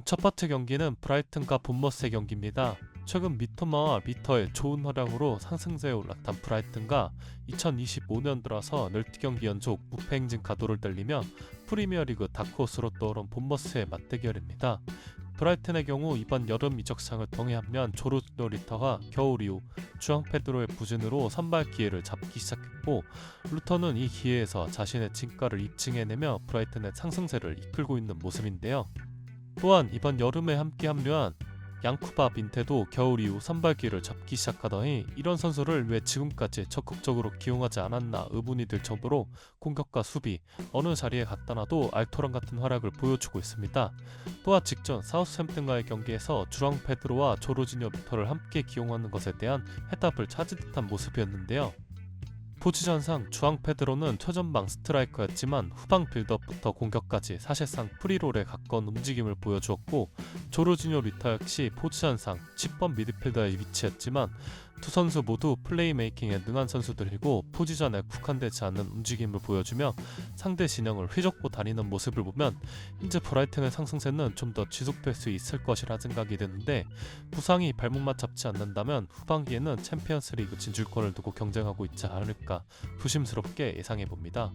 첫 번째 경기는 브라이튼과 본머스의 경기입니다. 최근 미토마와 미터의 좋은 활약으로 상승세에 올랐던 브라이튼과 2025년 들어서 12경기 연속 무패 행진 가도를 달리며 프리미어리그 다크호스로 떠오른 본머스의 맞대결입니다. 브라이튼의 경우 이번 여름 이적상을 통해 합류한 조르지뇨 리터가 겨울 이후 주앙 페드로의 부진으로 선발 기회를 잡기 시작했고, 루터는 이 기회에서 자신의 진가를 입증해내며 브라이튼의 상승세를 이끌고 있는 모습인데요. 또한 이번 여름에 함께 합류한 양쿠바 민테도 겨울 이후 선발기를 잡기 시작하더니 이런 선수를 왜 지금까지 적극적으로 기용하지 않았나 의문이 들 정도로 공격과 수비 어느 자리에 갖다 놔도 알토란 같은 활약을 보여주고 있습니다. 또한 직전 사우스햄튼과의 경기에서 주앙 페드로와 조르지뇨 미터를 함께 기용하는 것에 대한 해답을 찾은 듯한 모습이었는데요. 포지션상 주앙 페드로는 최전방 스트라이커였지만 후방 빌드업부터 공격까지 사실상 프리롤에 가까운 움직임을 보여주었고, 조르지뇨 리터 역시 포지션상 10번 미드필더에 위치했지만 두 선수 모두 플레이메이킹에 능한 선수들이고 포지션에 국한되지 않는 움직임을 보여주며 상대 진영을 휘젓고 다니는 모습을 보면 현재 브라이튼의 상승세는 좀 더 지속될 수 있을 것이라 생각이 드는데, 부상이 발목만 잡지 않는다면 후반기에는 챔피언스리그 진출권을 두고 경쟁하고 있지 않을까 조심스럽게 예상해봅니다.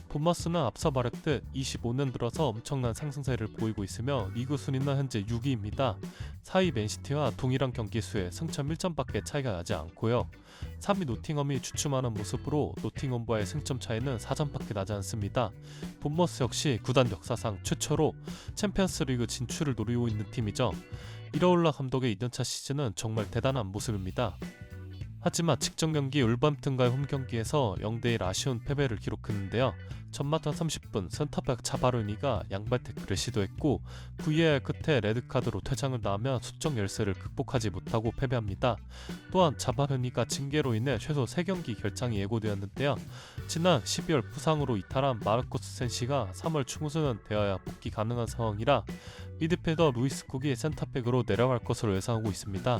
본머스는 앞서 말했듯 25년 들어서 엄청난 상승세를 보이고 있으며 리그 순위는 현재 6위입니다. 4위 맨시티와 동일한 경기 수에 승점 1점밖에 차이가 나지 않고요. 3위 노팅엄이 주춤하는 모습으로 노팅엄과의 승점 차이는 4점밖에 나지 않습니다. 본머스 역시 구단 역사상 최초로 챔피언스리그 진출을 노리고 있는 팀이죠. 이라올라 감독의 2년차 시즌은 정말 대단한 모습입니다. 하지만 직전 경기 울버햄튼과의 홈경기에서 0대1 아쉬운 패배를 기록했는데요. 전반전 30분 센터백 자바르니가 양발 태클을 시도했고 VAR 끝에 레드카드로 퇴장을 당하며 수적 열세를 극복하지 못하고 패배합니다. 또한 자바르니가 징계로 인해 최소 3경기 결장이 예고되었는데요. 지난 12월 부상으로 이탈한 마르코스 센시가 3월 중순은 되어야 복귀 가능한 상황이라 미드필더 루이스 쿡이 센터백으로 내려갈 것으로 예상하고 있습니다.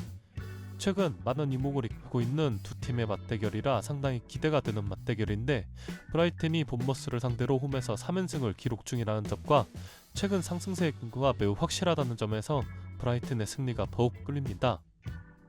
최근 많은 이목을 이끌고 있는 두 팀의 맞대결이라 상당히 기대가 되는 맞대결인데, 브라이튼이 본머스를 상대로 홈에서 3연승을 기록 중이라는 점과 최근 상승세의 근거가 매우 확실하다는 점에서 브라이튼의 승리가 더욱 끌립니다.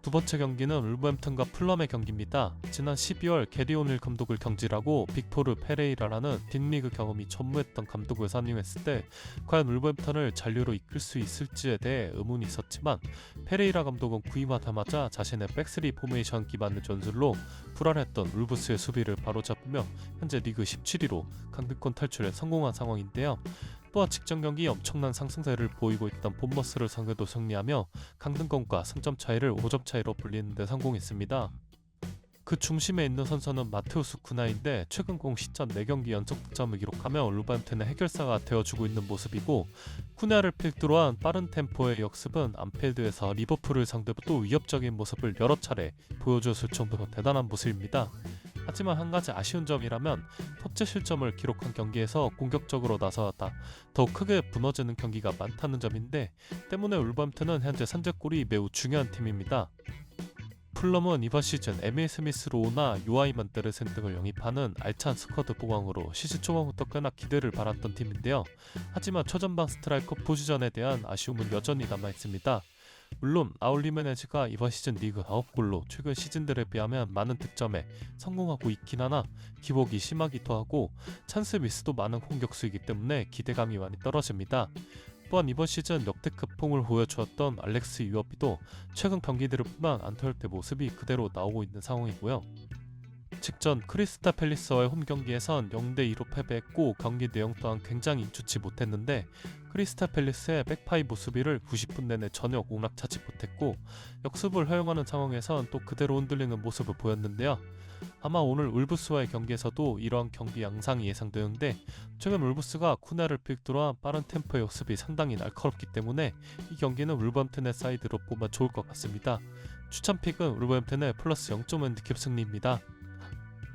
두 번째 경기는 울버햄튼과 풀럼의 경기입니다. 지난 12월 게리 오닐 감독을 경질하고 빅토르 페레이라라는 빅리그 경험이 전무했던 감독을 선임했을 때 과연 울버햄튼을 잔류로 이끌 수 있을지에 대해 의문이 있었지만, 페레이라 감독은 구임하자마자 자신의 백스리 포메이션 기반의 전술로 불안했던 울브스의 수비를 바로잡으며 현재 리그 17위로 강등권 탈출에 성공한 상황인데요. 또한 직전 경기 엄청난 상승세를 보이고 있던 본머스를 상대로 승리하며 강등권과 승점 차이를 5점 차이로 불리는 데 성공했습니다. 그 중심에 있는 선수는 마테우스 쿠나인데 최근 공시전 4경기 연속 득점을 기록하며 울버햄튼의 해결사가 되어주고 있는 모습이고, 쿠나를 필두로 한 빠른 템포의 역습은 안필드에서 리버풀을 상대로 위협적인 모습을 여러 차례 보여줬을 정도로 대단한 모습입니다. 하지만 한 가지 아쉬운 점이라면 터치 실점을 기록한 경기에서 공격적으로 나서다 더욱 크게 무너지는 경기가 많다는 점인데, 때문에 울버햄튼은 현재 선제골이 매우 중요한 팀입니다. 풀럼은 이번 시즌 에밀 스미스 로우나 요아이 만데르센 등을 영입하는 알찬 스쿼드 보강으로 시즌 초반부터 꽤나 기대를 받았던 팀인데요. 하지만 최전방 스트라이커 포지션에 대한 아쉬움은 여전히 남아있습니다. 물론 라울 히메네즈가 이번 시즌 리그 9골로 최근 시즌들에 비하면 많은 득점에 성공하고 있긴 하나 기복이 심하기도 하고 찬스 미스도 많은 공격수이기 때문에 기대감이 많이 떨어집니다. 또한 이번 시즌 역대급 폼을 보여주었던 알렉스 유어비도 최근 경기들을 보면 안토일때 모습이 그대로 나오고 있는 상황이고요. 직전 크리스탈 팰리스와의 홈경기에선 0대2로 패배했고 경기 내용 또한 굉장히 좋지 못했는데, 크리스탈 팰리스의 백파이브 수비를 90분 내내 전혀 공략하지 못했고 역습을 허용하는 상황에선 또 그대로 흔들리는 모습을 보였는데요. 아마 오늘 울브스와의 경기에서도 이러한 경기 양상이 예상되는데, 최근 울브스가 쿠나를 필두로 한 빠른 템포의 역습이 상당히 날카롭기 때문에 이 경기는 울버햄튼의 사이드로 보면 좋을 것 같습니다. 추천픽은 울버햄튼의 플러스 0.5 핸디캡 승리입니다.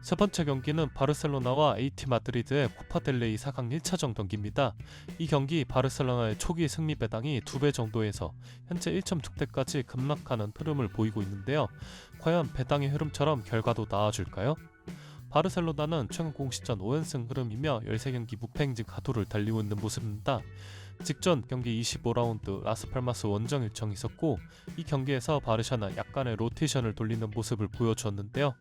세 번째 경기는 바르셀로나와 AT 마드리드의 코파델레이 4강 1차전 경기입니다. 이 경기 바르셀로나의 초기 승리 배당이 2배 정도에서 현재 1.6대까지 급락하는 흐름을 보이고 있는데요. 과연 배당의 흐름처럼 결과도 나아질까요? 바르셀로나는 최근 공식전 5연승 흐름이며 13경기 무패 행진 가도를 달리고 있는 모습입니다. 직전 경기 25라운드 라스팔마스 원정 일정이 있었고 이 경기에서 바르샤는 약간의 로테이션을 돌리는 모습을 보여주었는데요.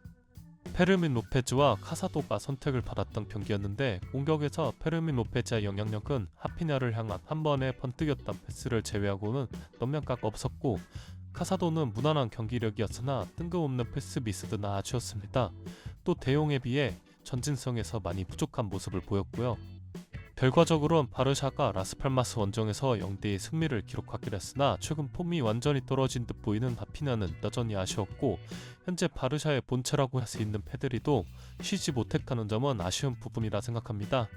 페르민 로페즈와 카사도가 선택을 받았던 경기였는데 공격에서 페르민 로페즈의 영향력은 하피냐를 향한 한 번의 번뜩였던 패스를 제외하고는 넘명각 없었고 카사도는 무난한 경기력이었으나 뜬금없는 패스 미스는 아쉬웠습니다. 또 대용에 비해 전진성에서 많이 부족한 모습을 보였고요. 결과적으로는 바르샤가 라스팔마스 원정에서 0대2 승리를 기록하긴 했으나 최근 폼이 완전히 떨어진 듯 보이는 하피냐는 여전히 아쉬웠고 현재 바르샤의 본체라고 할 수 있는 페드리도 쉬지 못했다는 점은 아쉬운 부분이라 생각합니다.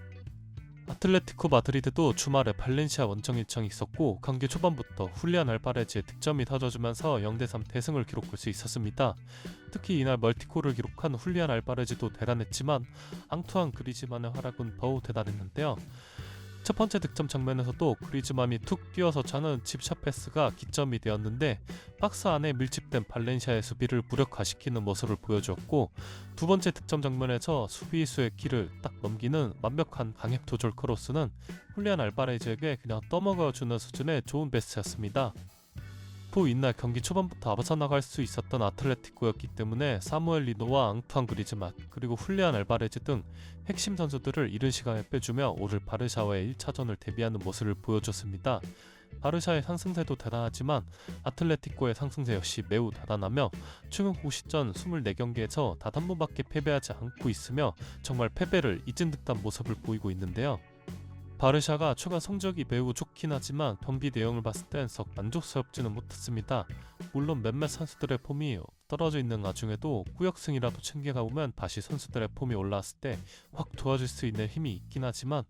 아틀레티코 마드리드도 주말에 발렌시아 원정 일정이 있었고 경기 초반부터 훌리안 알바레즈의 득점이 터져주면서 0대3 대승을 기록할 수 있었습니다. 특히 이날 멀티골을 기록한 훌리안 알바레즈도 대단했지만 앙투안 그리즈만의 활약은 더욱 대단했는데요. 첫 번째 득점 장면에서도 그리즈만이 툭 뛰어서 차는 칩샷 패스가 기점이 되었는데 박스 안에 밀집된 발렌시아의 수비를 무력화시키는 모습을 보여주었고 두 번째 득점 장면에서 수비수의 키를 딱 넘기는 완벽한 강약 조절 크로스는 훌리안 알바레즈에게 그냥 떠먹어주는 수준의 좋은 패스였습니다. 또 이날 경기 초반부터 앞서 나갈 수 있었던 아틀레티코였기 때문에 사무엘 리노와 앙투안 그리즈만 그리고 훌리안 알바레즈 등 핵심 선수들을 이른 시간에 빼주며 오늘 바르샤와의 1차전을 대비하는 모습을 보여줬습니다. 바르샤의 상승세도 대단하지만 아틀레티코의 상승세 역시 매우 대단하며 최근 공식전 24경기에서 단 한 번밖에 패배하지 않고 있으며 정말 패배를 잊은 듯한 모습을 보이고 있는데요. 바르샤가 최근 성적이 매우 좋긴 하지만 경기 내용을 봤을 땐 썩 만족스럽지는 못했습니다. 물론 몇몇 선수들의 폼이 떨어져 있는 와중에도 구역승이라도 챙겨가보면 다시 선수들의 폼이 올라왔을 때 확 도와줄 수 있는 힘이 있긴 하지만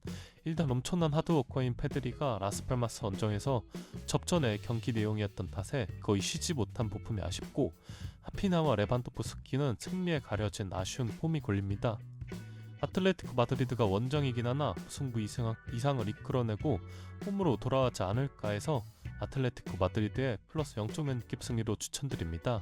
일단 엄청난 하드워커인 페드리가 라스팔마스 원정에서 접전의 경기 내용이었던 탓에 거의 쉬지 못한 부품이 아쉽고 하피나와 레반도프스키는 승리에 가려진 아쉬운 폼이 걸립니다. 아틀레티코 마드리드가 원정이긴 하나 승부 이상을 이끌어내고 홈으로 돌아가지 않을까 해서 아틀레티코 마드리드의 플러스 0.1킵 승리로 추천드립니다.